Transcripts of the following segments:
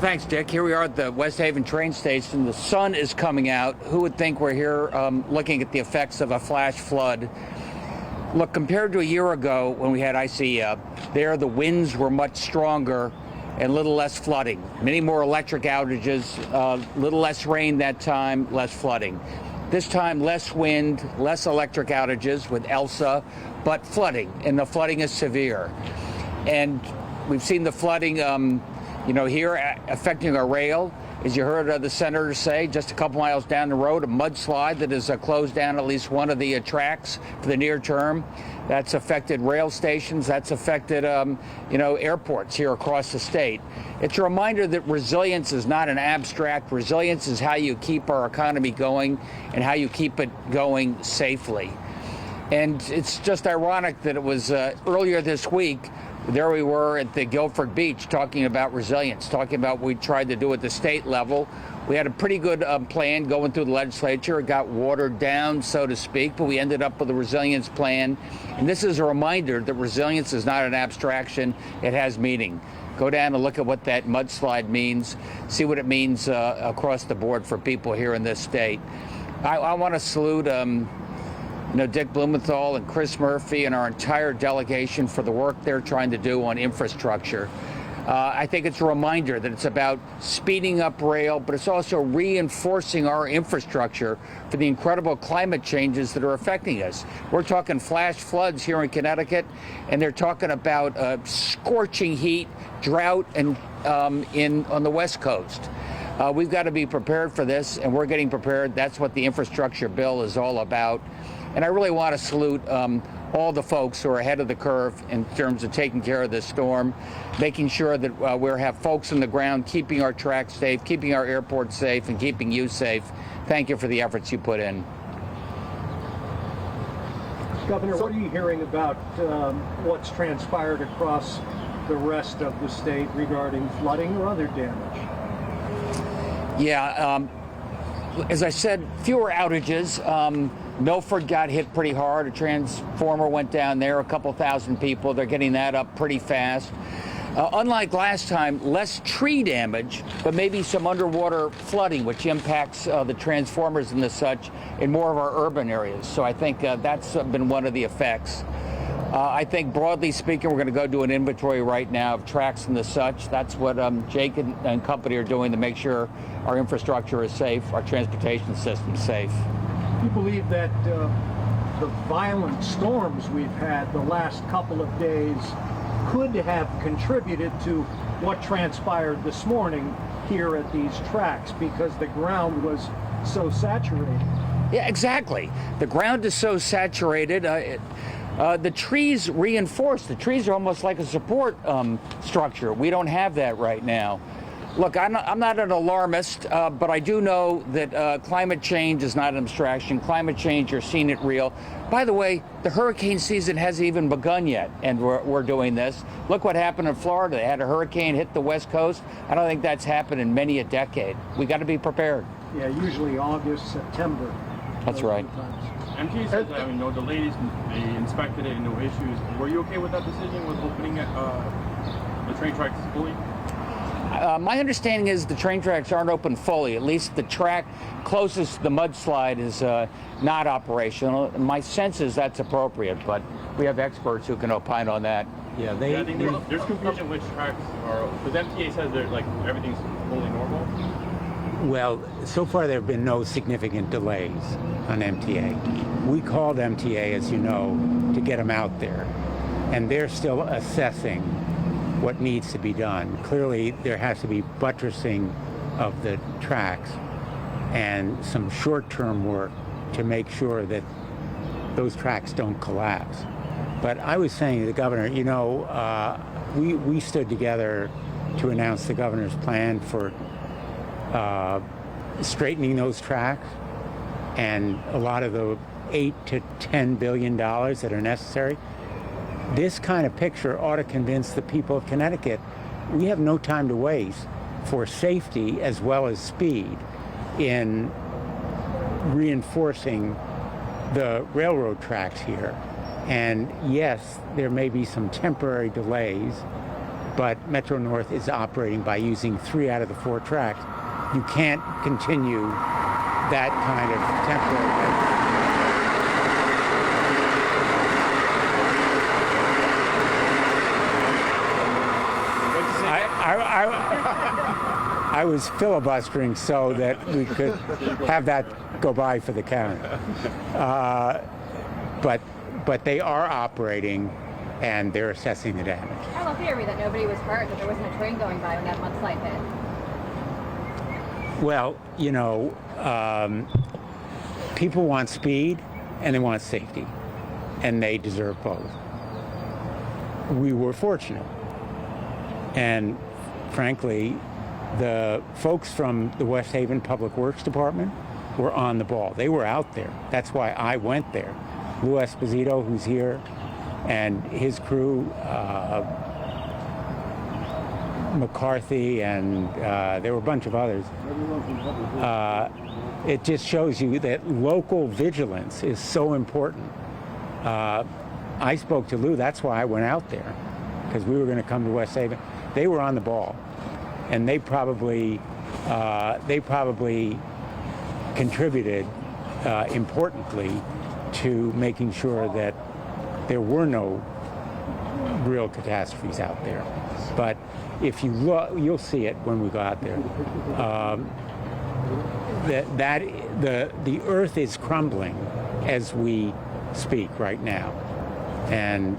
Thanks, Dick. Here we are at the West Haven train station. The sun is coming out. Who would think we're here looking at the effects of a flash flood? Look, compared to a year ago when we had ICEA, there the winds were much stronger and a little less flooding. Many more electric outages, little less rain that time, less flooding. This time, less wind, less electric outages with Elsa, but flooding, and the flooding is severe. And we've seen the flooding here affecting our rail. As you heard the senator say, just a couple miles down the road, a mudslide that has closed down at least one of the tracks for the near term. That's affected rail stations. That's affected, airports here across the state. It's a reminder that resilience is not an abstract. Resilience is how you keep our economy going and how you keep it going safely. And it's just ironic that it was earlier this week, there we were at the Guilford Beach talking about resilience, talking about what we tried to do at the state level. We had a pretty good plan going through the legislature. It got watered down, so to speak, but we ended up with a resilience plan. And this is a reminder that resilience is not an abstraction. It has meaning. Go down and look at what that mudslide means, see what it means across the board for people here in this state. I want to salute Dick Blumenthal and Chris Murphy and our entire delegation for the work they're trying to do on infrastructure. I think it's a reminder that it's about speeding up rail, but it's also reinforcing our infrastructure for the incredible climate changes that are affecting us. We're talking flash floods here in Connecticut, and they're talking about scorching heat, drought, and on the West Coast. We've got to be prepared for this, and we're getting prepared. That's what the infrastructure bill is all about. And I really want to salute all the folks who are ahead of the curve in terms of taking care of this storm, making sure that we have folks on the ground, keeping our tracks safe, keeping our airports safe, and keeping you safe. Thank you for the efforts you put in. Governor, what are you hearing about what's transpired across the rest of the state regarding flooding or other damage? Yeah, as I said, fewer outages. Milford got hit pretty hard. A transformer went down there, a couple thousand people. They're getting that up pretty fast. Unlike last time, less tree damage, but maybe some underwater flooding, which impacts the transformers and the such in more of our urban areas. So I think that's been one of the effects. I think broadly speaking, we're going to go do an inventory right now of tracks and the such. That's what Jake and company are doing to make sure our infrastructure is safe, our transportation system is safe. You believe that the violent storms we've had the last couple of days could have contributed to what transpired this morning here at these tracks because the ground was so saturated? Yeah, exactly. The ground is so saturated. The trees reinforce. The trees are almost like a support structure. We don't have that right now. Look, I'm not an alarmist, but I do know that climate change is not an abstraction. Climate change, you're seeing it real. By the way, the hurricane season hasn't even begun yet, and we're doing this. Look what happened in Florida. They had a hurricane hit the West Coast. I don't think that's happened in many a decade. We got to be prepared. Yeah, usually August, September. That's right. MTA says that, the ladies, they inspected it and no issues. Were you okay with that decision with opening the train tracks fully? My understanding is the train tracks aren't open fully. At least the track closest to the mudslide is not operational. My sense is that's appropriate, but we have experts who can opine on that. Yeah, I think there's confusion which tracks are, because MTA says they're everything's fully normal. Well, so far there have been no significant delays on MTA. We called MTA, as you know, to get them out there, and they're still assessing what needs to be done. Clearly, there has to be buttressing of the tracks and some short-term work to make sure that those tracks don't collapse. But I was saying to the governor, we stood together to announce the governor's plan for straightening those tracks, and a lot of the $8 to $10 billion that are necessary. This kind of picture ought to convince the people of Connecticut we have no time to waste for safety as well as speed in reinforcing the railroad tracks here. And yes, there may be some temporary delays, but Metro North is operating by using 3 out of the 4 tracks. You can't continue that kind of temporary. I was filibustering so that we could have that go by for the camera. But they are operating, and they're assessing the damage. How lucky are we that nobody was hurt, that there wasn't a train going by when that mudslide hit? Well, you know, people want speed and they want safety, and they deserve both. We were fortunate, and frankly, the folks from the West Haven Public Works Department were on the ball. They were out there. That's why I went there. Lou Esposito, who's here, and his crew, McCarthy, and there were a bunch of others. It just shows you that local vigilance is so important. I spoke to Lou. That's why I went out there, because we were going to come to West Haven. They were on the ball, and they probably contributed importantly to making sure that there were no real catastrophes out there. But if you look, you'll see it when we go out there. The earth is crumbling as we speak right now, and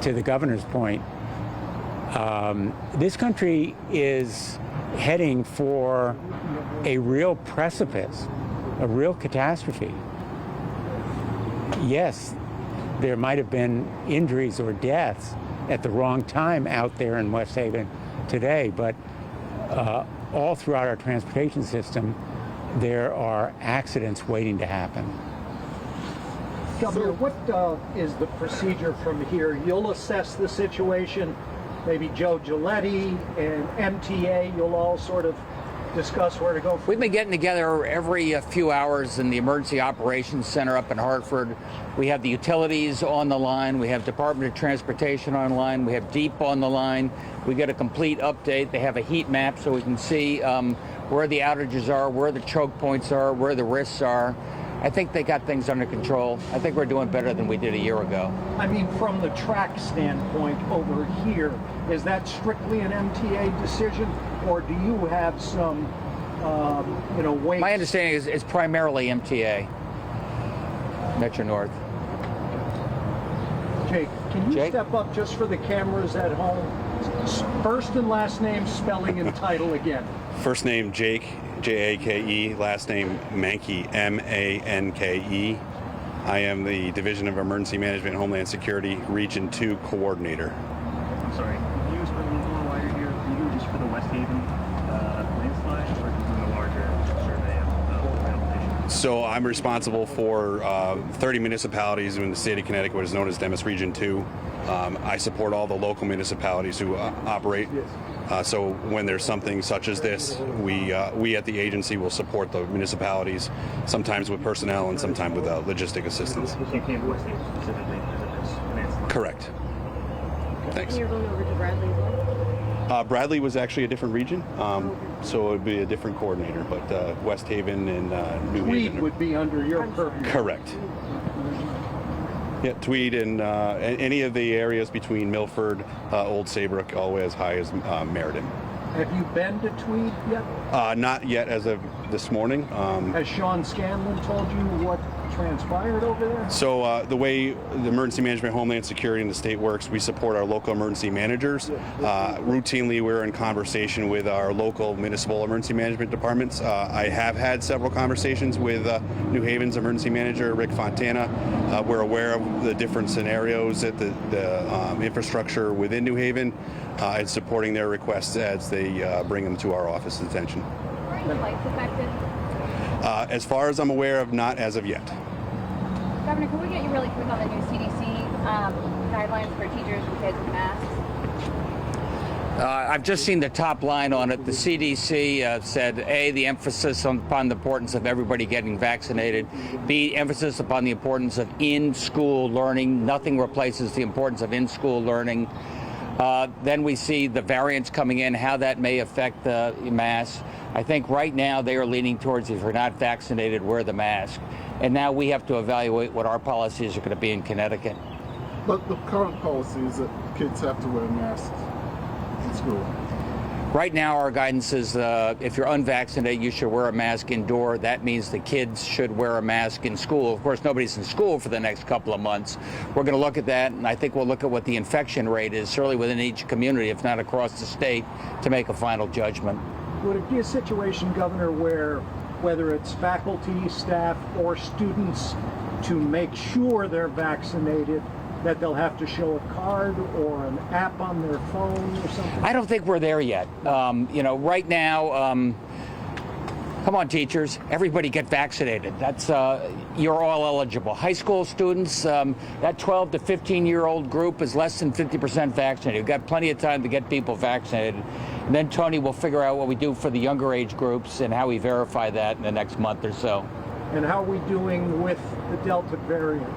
to the governor's point, this country is heading for a real precipice, a real catastrophe. Yes, there might have been injuries or deaths at the wrong time out there in West Haven today, but all throughout our transportation system, there are accidents waiting to happen. Governor, what is the procedure from here? You'll assess the situation. Maybe Joe Giletti and MTA, you'll all sort of discuss where to go. We've been getting together every few hours in the Emergency Operations Center up in Hartford. We have the utilities on the line. We have Department of Transportation online. We have DEEP on the line. We get a complete update. They have a heat map so we can see where the outages are, where the choke points are, where the risks are. I think they got things under control. I think we're doing better than we did a year ago. I mean, from the track standpoint over here, is that strictly an MTA decision, or do you have some, weight? My understanding is it's primarily MTA, Metro North. Jake, can you Jake? step up just for the cameras at home? First and last name, spelling and title again. First name Jake, J-A-K-E. Last name Manke, M-A-N-K-E. I am the Division of Emergency Management and Homeland Security Region 2 Coordinator. I'm sorry, can you explain a little wider here? Are you just for the West Haven landslide, or are you doing a larger survey of the application? So I'm responsible for 30 municipalities in the state of Connecticut, what is known as Demis Region 2. I support all the local municipalities who operate. So when there's something such as this, we at the agency will support the municipalities, sometimes with personnel and sometimes with logistic assistance. You came to West Haven specifically because of this landslide? Correct. Thanks. And you're going over to Bradley as well? Bradley was actually a different region, so it would be a different coordinator, but West Haven and New Tweed Haven. would be under your purview. Correct. Yeah, Tweed and any of the areas between Milford, Old Saybrook, all the way as high as Meriden. Have you been to Tweed yet? Not yet as of this morning. Has Sean Scanlon told you what transpired over there? So the way the Emergency Management, Homeland Security in the state works, we support our local emergency managers. Routinely, we're in conversation with our local municipal emergency management departments. I have had several conversations with New Haven's emergency manager, Rick Fontana. We're aware of the different scenarios at the infrastructure within New Haven and supporting their requests as they bring them to our office's attention. Were any lights affected? As far as I'm aware of, not as of yet. Governor, can we get you really quick on the new CDC guidelines for teachers and kids with masks? I've just seen the top line on it. The CDC said, A, the emphasis upon the importance of everybody getting vaccinated. B, emphasis upon the importance of in-school learning. Nothing replaces the importance of in-school learning. Then we see the variants coming in, how that may affect the mask. I think right now they are leaning towards, if you're not vaccinated, wear the mask. And now we have to evaluate what our policies are going to be in Connecticut. But the current policy is that kids have to wear masks in school. Right now, our guidance is if you're unvaccinated, you should wear a mask indoor. That means the kids should wear a mask in school. Of course, nobody's in school for the next couple of months. We're going to look at that, and I think we'll look at what the infection rate is, certainly within each community, if not across the state, to make a final judgment. Would it be a situation, Governor, where whether it's faculty, staff, or students, to make sure they're vaccinated, that they'll have to show a card or an app on their phone or something? I don't think we're there yet. Right now, come on, teachers, everybody get vaccinated. That's you're all eligible. High school students, that 12 to 15-year-old group is less than 50% vaccinated. We've got plenty of time to get people vaccinated. And then Tony will figure out what we do for the younger age groups and how we verify that in the next month or so. And how are we doing with the Delta variant?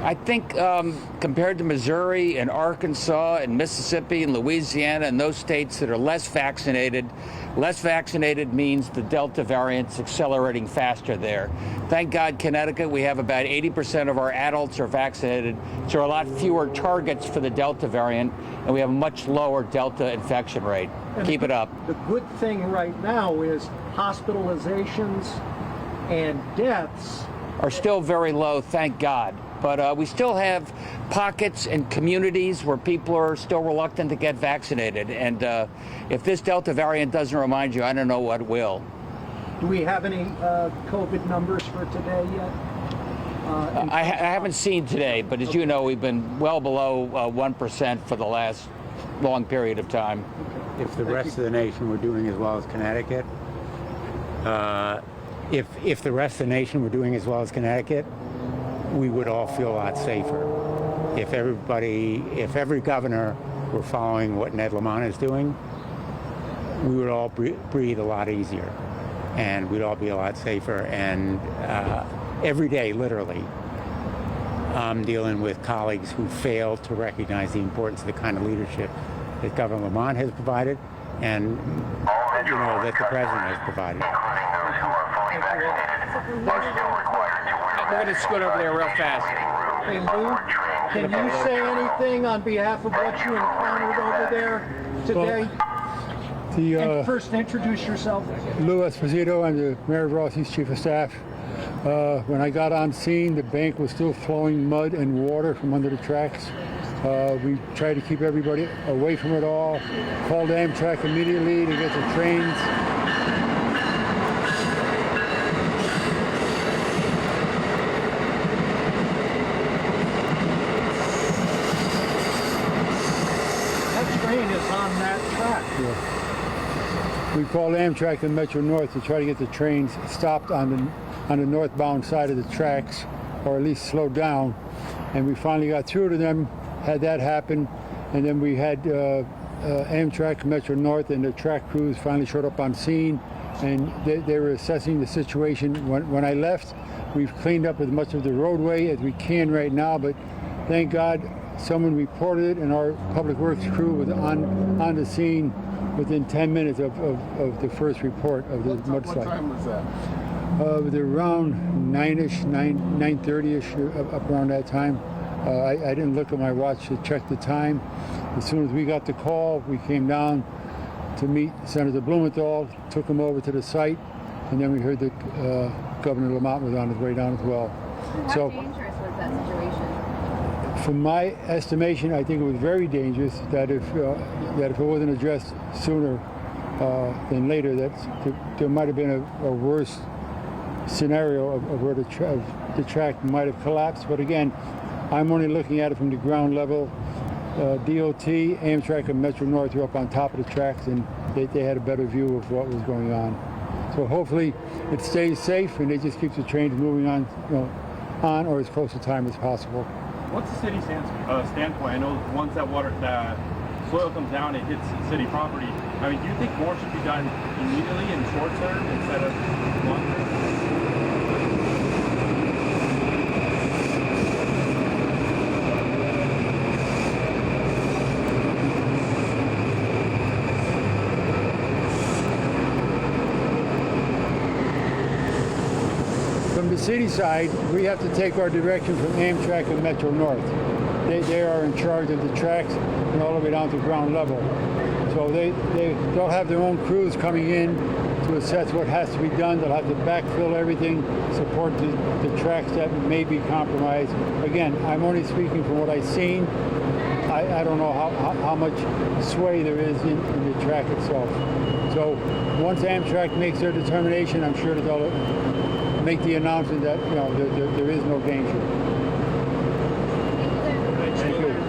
I think compared to Missouri and Arkansas and Mississippi and Louisiana and those states that are less vaccinated means the Delta variant's accelerating faster there. Thank God, Connecticut, we have about 80% of our adults are vaccinated, so a lot fewer targets for the Delta variant, and we have a much lower Delta infection rate. Keep it up. The good thing right now is hospitalizations and deaths are still very low, thank God. But we still have pockets and communities where people are still reluctant to get vaccinated. And if this Delta variant doesn't remind you, I don't know what will. Do we have any COVID numbers for today yet? I haven't seen today, but as you know, we've been well below 1% for the last long period of time. If the rest of the nation were doing as well as Connecticut, if the rest of the nation were doing as well as Connecticut, we would all feel a lot safer. If every governor were following what Ned Lamont is doing, we would all breathe a lot easier, and we'd all be a lot safer. And every day, literally, I'm dealing with colleagues who fail to recognize the importance of the kind of leadership that Governor Lamont has provided, and that the president has provided. We're going to scoot over there real fast. Hey, Lou, can you say anything on behalf of what you encountered over there today? And first, introduce yourself. Lou Esposito, I'm the Mayor of Rossi's Chief of Staff. When I got on scene, the bank was still flowing mud and water from under the tracks. We tried to keep everybody away from it all. Called Amtrak immediately to get the trains. We called Amtrak and Metro North to try to get the trains stopped on the northbound side of the tracks, or at least slowed down. And we finally got through to them, had that happen, and then we had Amtrak, Metro North, and the track crews finally showed up on scene, and they were assessing the situation. When I left, we've cleaned up as much of the roadway as we can right now, but thank God someone reported it, and our public works crew was on the scene within 10 minutes of the first report of the mudslide. What time was that? It was around 9:30ish, up around that time. I didn't look at my watch to check the time. As soon as we got the call, we came down to meet Senator Blumenthal, took him over to the site, and then we heard that Governor Lamont was on his way down as well. How dangerous was that situation? From my estimation, I think it was very dangerous. That if it wasn't addressed sooner than later, there might have been a worse scenario of where the track might have collapsed. But again, I'm only looking at it from the ground level. DOT, Amtrak, and Metro North were up on top of the tracks, and they had a better view of what was going on. So hopefully it stays safe, and they just keep the trains moving on, or as close to time as possible. What's the city standpoint? I know once that soil comes down, it hits city property. I mean, do you think more should be done immediately in short term instead of long term? from the city side, we have to take our direction from Amtrak and Metro North. They are in charge of the tracks and all the way down to ground level. So they'll have their own crews coming in to assess what has to be done. They'll have to backfill everything, support the tracks that may be compromised. Again, I'm only speaking from what I've seen. I don't know how much sway there is in the track itself. So once Amtrak makes their determination, I'm sure that they'll make the announcement that there is no danger. Thank you.